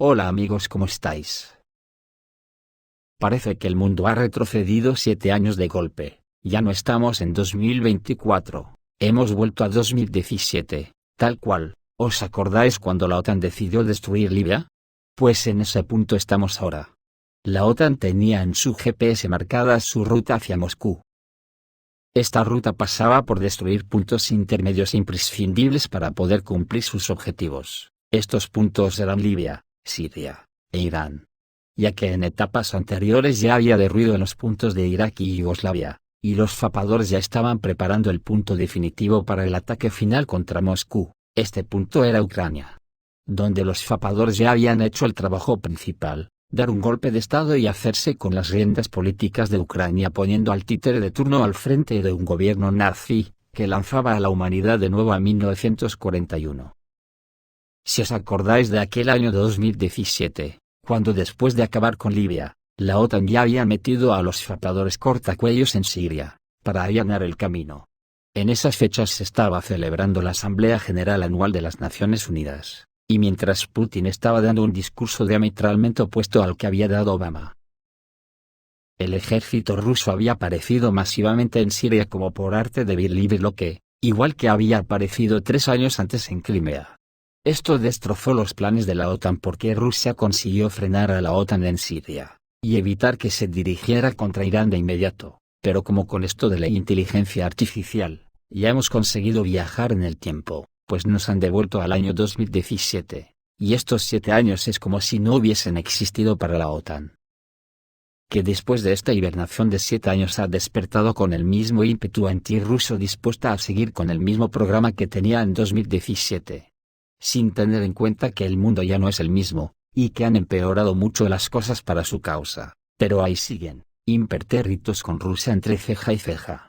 Hola amigos, ¿cómo estáis? Parece que el mundo ha retrocedido 7 años de golpe. Ya no estamos en 2024, hemos vuelto a 2017, tal cual. ¿Os acordáis cuando la OTAN decidió destruir Libia? Pues en ese punto estamos ahora. La OTAN tenía en su GPS marcada su ruta hacia Moscú. Esta ruta pasaba por destruir puntos intermedios imprescindibles para poder cumplir sus objetivos. Estos puntos eran Libia, Siria e Irán. Ya que en etapas anteriores ya había derruido en los puntos de Irak y Yugoslavia, y los fapadores ya estaban preparando el punto definitivo para el ataque final contra Moscú. Este punto era Ucrania, donde los fapadores ya habían hecho el trabajo principal, dar un golpe de estado y hacerse con las riendas políticas de Ucrania, poniendo al títere de turno al frente de un gobierno nazi, que lanzaba a la humanidad de nuevo a 1941. Si os acordáis de aquel año de 2017, cuando después de acabar con Libia, la OTAN ya había metido a los fapadores cortacuellos en Siria, para allanar el camino. En esas fechas se estaba celebrando la Asamblea General Anual de las Naciones Unidas, y mientras Putin estaba dando un discurso diametralmente opuesto al que había dado Obama. El ejército ruso había aparecido masivamente en Siria como por arte de Birlibirloque, igual que había aparecido 3 años antes en Crimea. Esto destrozó los planes de la OTAN porque Rusia consiguió frenar a la OTAN en Siria, y evitar que se dirigiera contra Irán de inmediato. Pero como con esto de la inteligencia artificial, ya hemos conseguido viajar en el tiempo, pues nos han devuelto al año 2017, y estos 7 años es como si no hubiesen existido para la OTAN. Que después de esta hibernación de 7 años ha despertado con el mismo ímpetu antirruso, dispuesta a seguir con el mismo programa que tenía en 2017. Sin tener en cuenta que el mundo ya no es el mismo, y que han empeorado mucho las cosas para su causa, pero ahí siguen, impertérritos con Rusia entre ceja y ceja.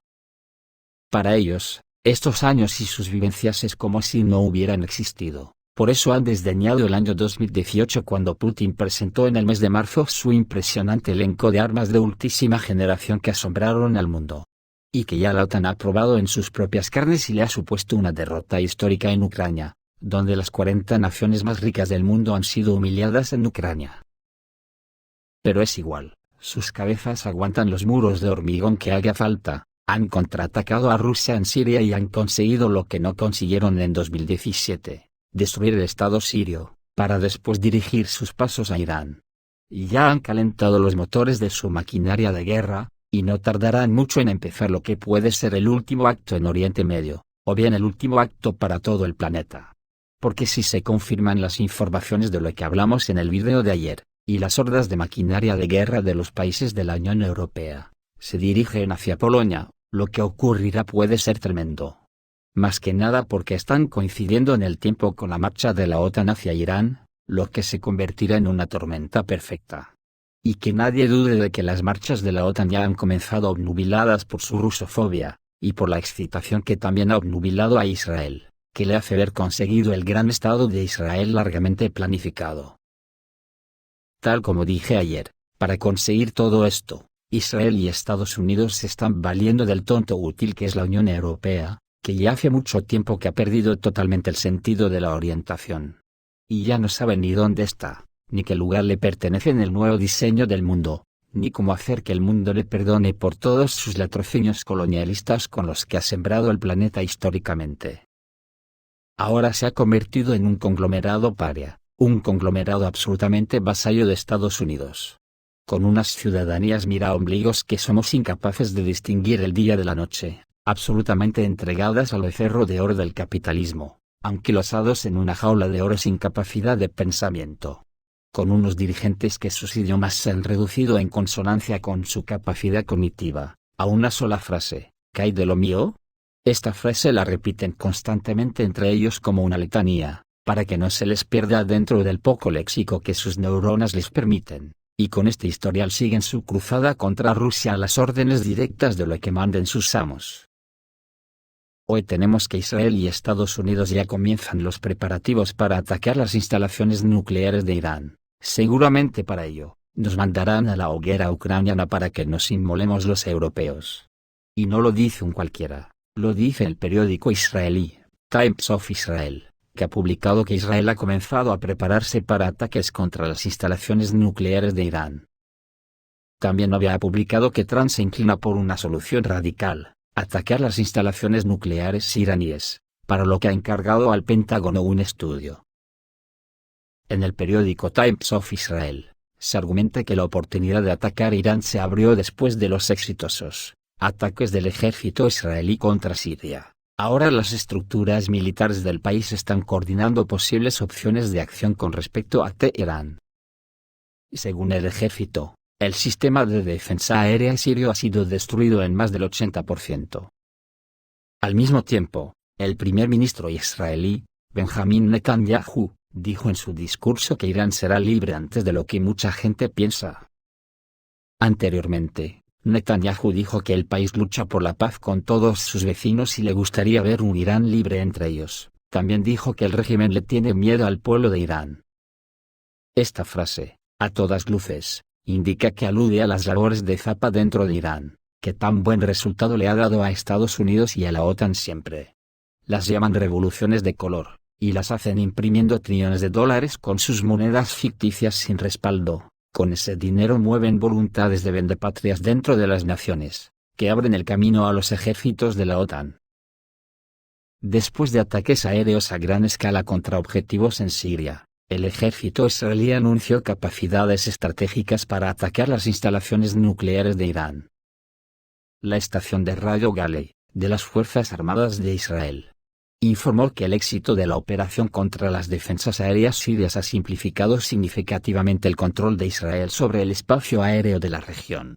Para ellos, estos años y sus vivencias es como si no hubieran existido. Por eso han desdeñado el año 2018 cuando Putin presentó en el mes de marzo su impresionante elenco de armas de ultísima generación que asombraron al mundo. Y que ya la OTAN ha probado en sus propias carnes y le ha supuesto una derrota histórica en Ucrania, donde las 40 naciones más ricas del mundo han sido humilladas en Ucrania. Pero es igual, sus cabezas aguantan los muros de hormigón que haga falta. Han contraatacado a Rusia en Siria y han conseguido lo que no consiguieron en 2017, destruir el Estado sirio, para después dirigir sus pasos a Irán. Y ya han calentado los motores de su maquinaria de guerra, y no tardarán mucho en empezar lo que puede ser el último acto en Oriente Medio, o bien el último acto para todo el planeta. Porque si se confirman las informaciones de lo que hablamos en el video de ayer, y las hordas de maquinaria de guerra de los países de la Unión Europea se dirigen hacia Polonia, lo que ocurrirá puede ser tremendo. Más que nada porque están coincidiendo en el tiempo con la marcha de la OTAN hacia Irán, lo que se convertirá en una tormenta perfecta. Y que nadie dude de que las marchas de la OTAN ya han comenzado obnubiladas por su rusofobia, y por la excitación que también ha obnubilado a Israel, que le hace haber conseguido el gran Estado de Israel largamente planificado. Tal como dije ayer, para conseguir todo esto, Israel y Estados Unidos se están valiendo del tonto útil que es la Unión Europea, que ya hace mucho tiempo que ha perdido totalmente el sentido de la orientación. Y ya no sabe ni dónde está, ni qué lugar le pertenece en el nuevo diseño del mundo, ni cómo hacer que el mundo le perdone por todos sus latrocinios colonialistas con los que ha sembrado el planeta históricamente. Ahora se ha convertido en un conglomerado paria, un conglomerado absolutamente vasallo de Estados Unidos. Con unas ciudadanías miraombligos que somos incapaces de distinguir el día de la noche, absolutamente entregadas al becerro de oro del capitalismo, anquilosados en una jaula de oro sin capacidad de pensamiento. Con unos dirigentes que sus idiomas se han reducido en consonancia con su capacidad cognitiva, a una sola frase: ¿qué hay de lo mío? Esta frase la repiten constantemente entre ellos como una letanía, para que no se les pierda dentro del poco léxico que sus neuronas les permiten. Y con este historial siguen su cruzada contra Rusia a las órdenes directas de lo que manden sus amos. Hoy tenemos que Israel y Estados Unidos ya comienzan los preparativos para atacar las instalaciones nucleares de Irán. Seguramente para ello, nos mandarán a la hoguera ucraniana para que nos inmolemos los europeos. Y no lo dice un cualquiera, lo dice el periódico israelí, Times of Israel, que ha publicado que Israel ha comenzado a prepararse para ataques contra las instalaciones nucleares de Irán. También había publicado que Trump se inclina por una solución radical, atacar las instalaciones nucleares iraníes, para lo que ha encargado al Pentágono un estudio. En el periódico Times of Israel, se argumenta que la oportunidad de atacar Irán se abrió después de los exitosos ataques del ejército israelí contra Siria. Ahora las estructuras militares del país están coordinando posibles opciones de acción con respecto a Teherán. Según el ejército, el sistema de defensa aérea sirio ha sido destruido en más del 80%. Al mismo tiempo, el primer ministro israelí, Benjamin Netanyahu, dijo en su discurso que Irán será libre antes de lo que mucha gente piensa. Anteriormente, Netanyahu dijo que el país lucha por la paz con todos sus vecinos y le gustaría ver un Irán libre entre ellos. También dijo que el régimen le tiene miedo al pueblo de Irán. Esta frase, a todas luces, indica que alude a las labores de Zappa dentro de Irán, que tan buen resultado le ha dado a Estados Unidos y a la OTAN siempre. Las llaman revoluciones de color, y las hacen imprimiendo trillones de dólares con sus monedas ficticias sin respaldo. Con ese dinero mueven voluntades de vendepatrias dentro de las naciones, que abren el camino a los ejércitos de la OTAN. Después de ataques aéreos a gran escala contra objetivos en Siria, el ejército israelí anunció capacidades estratégicas para atacar las instalaciones nucleares de Irán. La estación de radio Galei, de las Fuerzas Armadas de Israel, informó que el éxito de la operación contra las defensas aéreas sirias ha simplificado significativamente el control de Israel sobre el espacio aéreo de la región.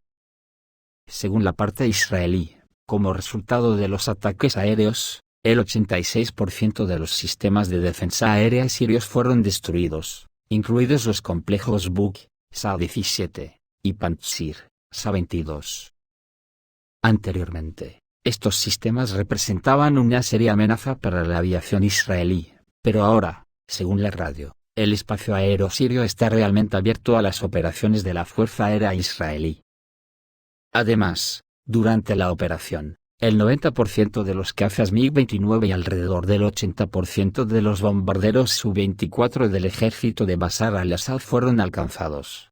Según la parte israelí, como resultado de los ataques aéreos, el 86% de los sistemas de defensa aérea sirios fueron destruidos, incluidos los complejos Buk, Sa-17, y Pantsir, Sa-22. Anteriormente, estos sistemas representaban una seria amenaza para la aviación israelí, pero ahora, según la radio, el espacio aéreo sirio está realmente abierto a las operaciones de la Fuerza Aérea Israelí. Además, durante la operación, el 90% de los cazas MiG-29 y alrededor del 80% de los bombarderos Su-24 del ejército de Bashar al-Assad fueron alcanzados.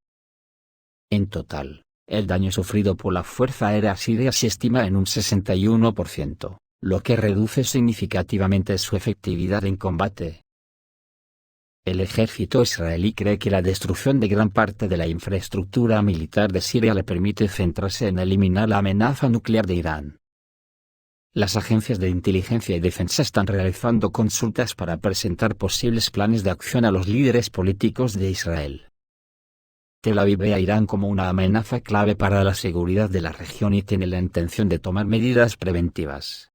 En total, el daño sufrido por la Fuerza Aérea Siria se estima en un 61%, lo que reduce significativamente su efectividad en combate. El ejército israelí cree que la destrucción de gran parte de la infraestructura militar de Siria le permite centrarse en eliminar la amenaza nuclear de Irán. Las agencias de inteligencia y defensa están realizando consultas para presentar posibles planes de acción a los líderes políticos de Israel. Tel Aviv ve a Irán como una amenaza clave para la seguridad de la región y tiene la intención de tomar medidas preventivas.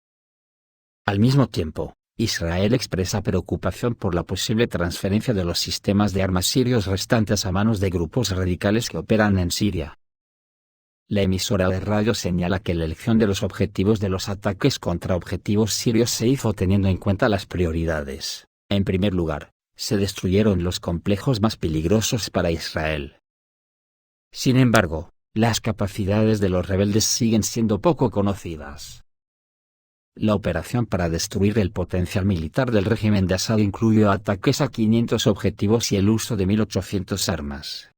Al mismo tiempo, Israel expresa preocupación por la posible transferencia de los sistemas de armas sirios restantes a manos de grupos radicales que operan en Siria. La emisora de radio señala que la elección de los objetivos de los ataques contra objetivos sirios se hizo teniendo en cuenta las prioridades. En primer lugar, se destruyeron los complejos más peligrosos para Israel. Sin embargo, las capacidades de los rebeldes siguen siendo poco conocidas. La operación para destruir el potencial militar del régimen de Assad incluyó ataques a 500 objetivos y el uso de 1.800 armas.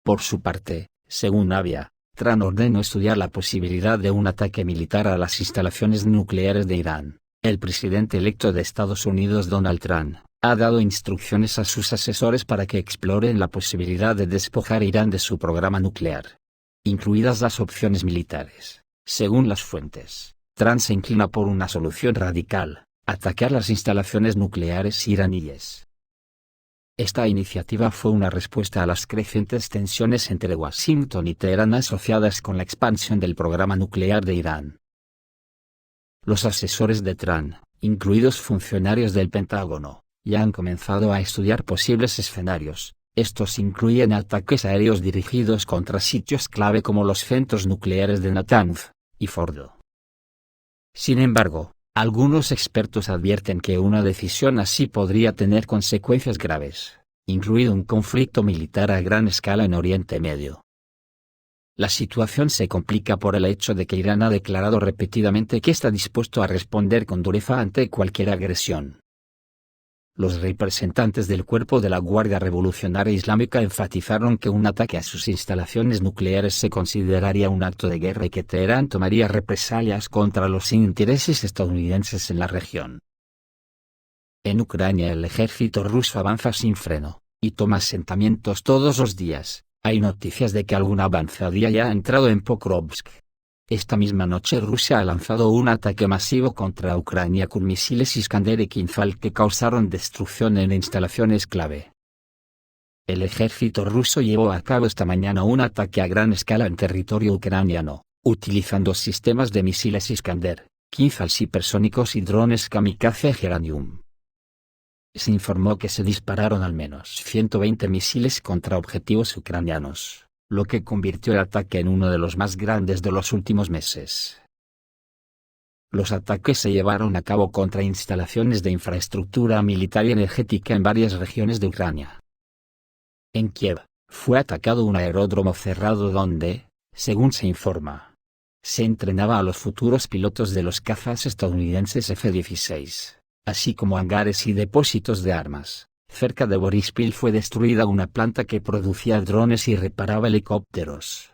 Por su parte, según Avia, Trump ordenó estudiar la posibilidad de un ataque militar a las instalaciones nucleares de Irán. El presidente electo de Estados Unidos Donald Trump ha dado instrucciones a sus asesores para que exploren la posibilidad de despojar a Irán de su programa nuclear, incluidas las opciones militares. Según las fuentes, Trump se inclina por una solución radical: atacar las instalaciones nucleares iraníes. Esta iniciativa fue una respuesta a las crecientes tensiones entre Washington y Teherán asociadas con la expansión del programa nuclear de Irán. Los asesores de Trump, incluidos funcionarios del Pentágono, ya han comenzado a estudiar posibles escenarios. Estos incluyen ataques aéreos dirigidos contra sitios clave como los centros nucleares de Natanz y Fordo. Sin embargo, algunos expertos advierten que una decisión así podría tener consecuencias graves, incluido un conflicto militar a gran escala en Oriente Medio. La situación se complica por el hecho de que Irán ha declarado repetidamente que está dispuesto a responder con dureza ante cualquier agresión. Los representantes del cuerpo de la Guardia Revolucionaria Islámica enfatizaron que un ataque a sus instalaciones nucleares se consideraría un acto de guerra y que Teherán tomaría represalias contra los intereses estadounidenses en la región. En Ucrania el ejército ruso avanza sin freno, y toma asentamientos todos los días. Hay noticias de que alguna avanzadilla ya ha entrado en Pokrovsk. Esta misma noche Rusia ha lanzado un ataque masivo contra Ucrania con misiles Iskander y Kinzhal que causaron destrucción en instalaciones clave. El ejército ruso llevó a cabo esta mañana un ataque a gran escala en territorio ucraniano, utilizando sistemas de misiles Iskander, Kinzhal hipersónicos y drones kamikaze Geranium. Se informó que se dispararon al menos 120 misiles contra objetivos ucranianos, lo que convirtió el ataque en uno de los más grandes de los últimos meses. Los ataques se llevaron a cabo contra instalaciones de infraestructura militar y energética en varias regiones de Ucrania. En Kiev, fue atacado un aeródromo cerrado donde, según se informa, se entrenaba a los futuros pilotos de los cazas estadounidenses F-16. Así como hangares y depósitos de armas. Cerca de Borispil fue destruida una planta que producía drones y reparaba helicópteros.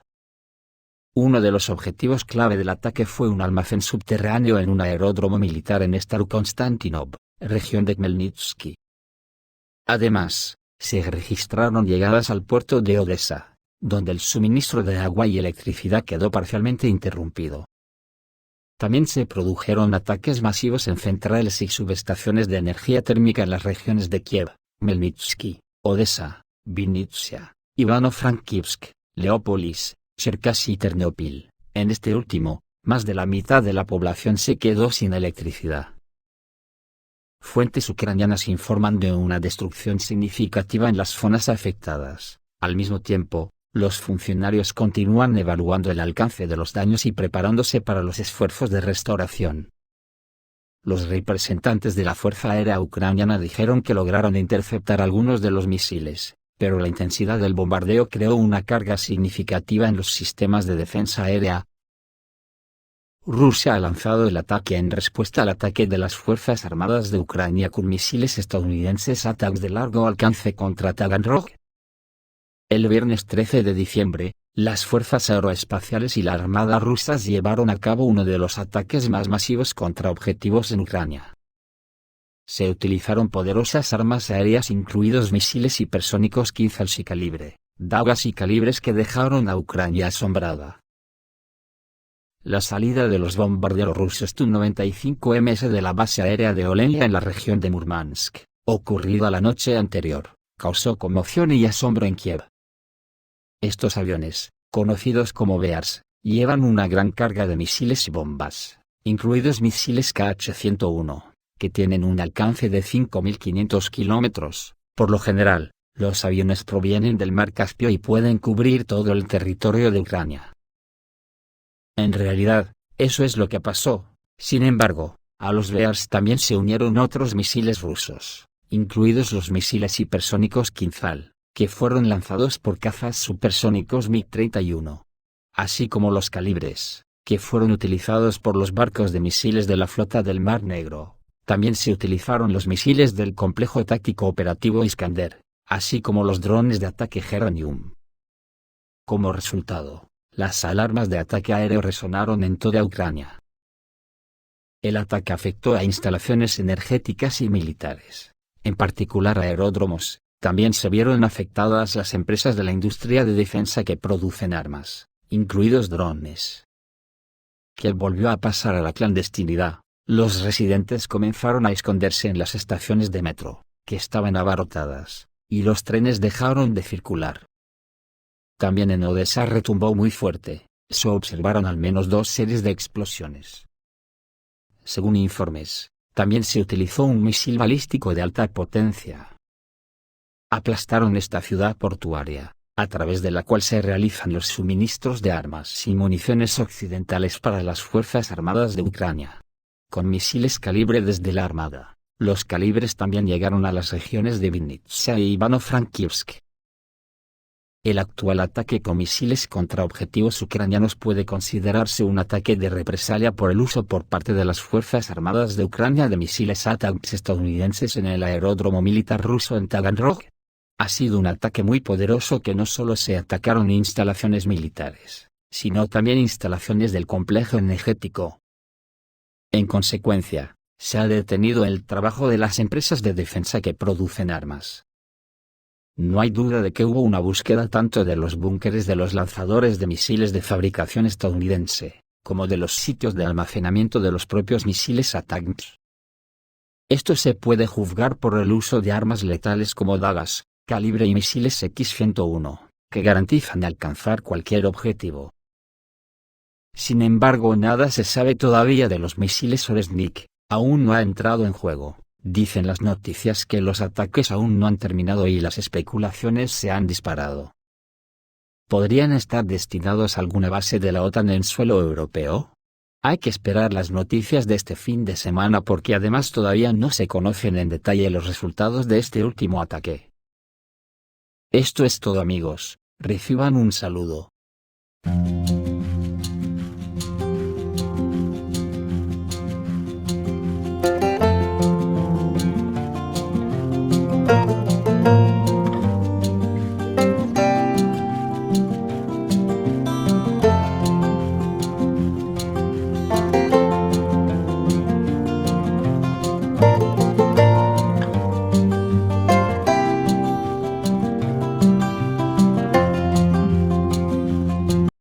Uno de los objetivos clave del ataque fue un almacén subterráneo en un aeródromo militar en Starokonstantinov, región de Khmelnytsky. Además, se registraron llegadas al puerto de Odessa, donde el suministro de agua y electricidad quedó parcialmente interrumpido. También se produjeron ataques masivos en centrales y subestaciones de energía térmica en las regiones de Kiev, Khmelnytsky, Odessa, Vinnytsia, Ivano-Frankivsk, Leópolis, Cherkasy y Ternopil. En este último, más de la mitad de la población se quedó sin electricidad. Fuentes ucranianas informan de una destrucción significativa en las zonas afectadas. Al mismo tiempo, los funcionarios continúan evaluando el alcance de los daños y preparándose para los esfuerzos de restauración. Los representantes de la Fuerza Aérea Ucraniana dijeron que lograron interceptar algunos de los misiles, pero la intensidad del bombardeo creó una carga significativa en los sistemas de defensa aérea. Rusia ha lanzado el ataque en respuesta al ataque de las Fuerzas Armadas de Ucrania con misiles estadounidenses ATACMS de largo alcance contra Taganrog. El viernes 13 de diciembre, las fuerzas aeroespaciales y la armada rusas llevaron a cabo uno de los ataques más masivos contra objetivos en Ucrania. Se utilizaron poderosas armas aéreas incluidos misiles hipersónicos Kinzhal y calibre, dagas y calibres que dejaron a Ucrania asombrada. La salida de los bombarderos rusos Tu-95MS de la base aérea de Olenia en la región de Murmansk, ocurrida la noche anterior, causó conmoción y asombro en Kiev. Estos aviones, conocidos como Bears, llevan una gran carga de misiles y bombas, incluidos misiles Kh-101, que tienen un alcance de 5.500 kilómetros. Por lo general, los aviones provienen del Mar Caspio y pueden cubrir todo el territorio de Ucrania. En realidad, eso es lo que pasó. Sin embargo, a los Bears también se unieron otros misiles rusos, incluidos los misiles hipersónicos Kinzhal, que fueron lanzados por cazas supersónicos MiG-31. Así como los calibres, que fueron utilizados por los barcos de misiles de la flota del Mar Negro. También se utilizaron los misiles del complejo táctico operativo Iskander, así como los drones de ataque Geranium. Como resultado, las alarmas de ataque aéreo resonaron en toda Ucrania. El ataque afectó a instalaciones energéticas y militares, en particular aeródromos. También se vieron afectadas las empresas de la industria de defensa que producen armas, incluidos drones. Kiev volvió a pasar a la clandestinidad. Los residentes comenzaron a esconderse en las estaciones de metro, que estaban abarrotadas, y los trenes dejaron de circular. También en Odessa retumbó muy fuerte, se observaron al menos 2 series de explosiones. Según informes, también se utilizó un misil balístico de alta potencia. Aplastaron esta ciudad portuaria, a través de la cual se realizan los suministros de armas y municiones occidentales para las Fuerzas Armadas de Ucrania. Con misiles calibre desde la Armada, los calibres también llegaron a las regiones de Vinnytsia e Ivano-Frankivsk. El actual ataque con misiles contra objetivos ucranianos puede considerarse un ataque de represalia por el uso por parte de las Fuerzas Armadas de Ucrania de misiles ATACMS estadounidenses en el aeródromo militar ruso en Taganrog. Ha sido un ataque muy poderoso que no solo se atacaron instalaciones militares, sino también instalaciones del complejo energético. En consecuencia, se ha detenido el trabajo de las empresas de defensa que producen armas. No hay duda de que hubo una búsqueda tanto de los búnkeres de los lanzadores de misiles de fabricación estadounidense, como de los sitios de almacenamiento de los propios misiles ATACMS. Esto se puede juzgar por el uso de armas letales como dagas, calibre y misiles X-101, que garantizan alcanzar cualquier objetivo. Sin embargo, nada se sabe todavía de los misiles Oresnik, aún no ha entrado en juego. Dicen las noticias que los ataques aún no han terminado y las especulaciones se han disparado. ¿Podrían estar destinados a alguna base de la OTAN en suelo europeo? Hay que esperar las noticias de este fin de semana porque además todavía no se conocen en detalle los resultados de este último ataque. Esto es todo, amigos, reciban un saludo.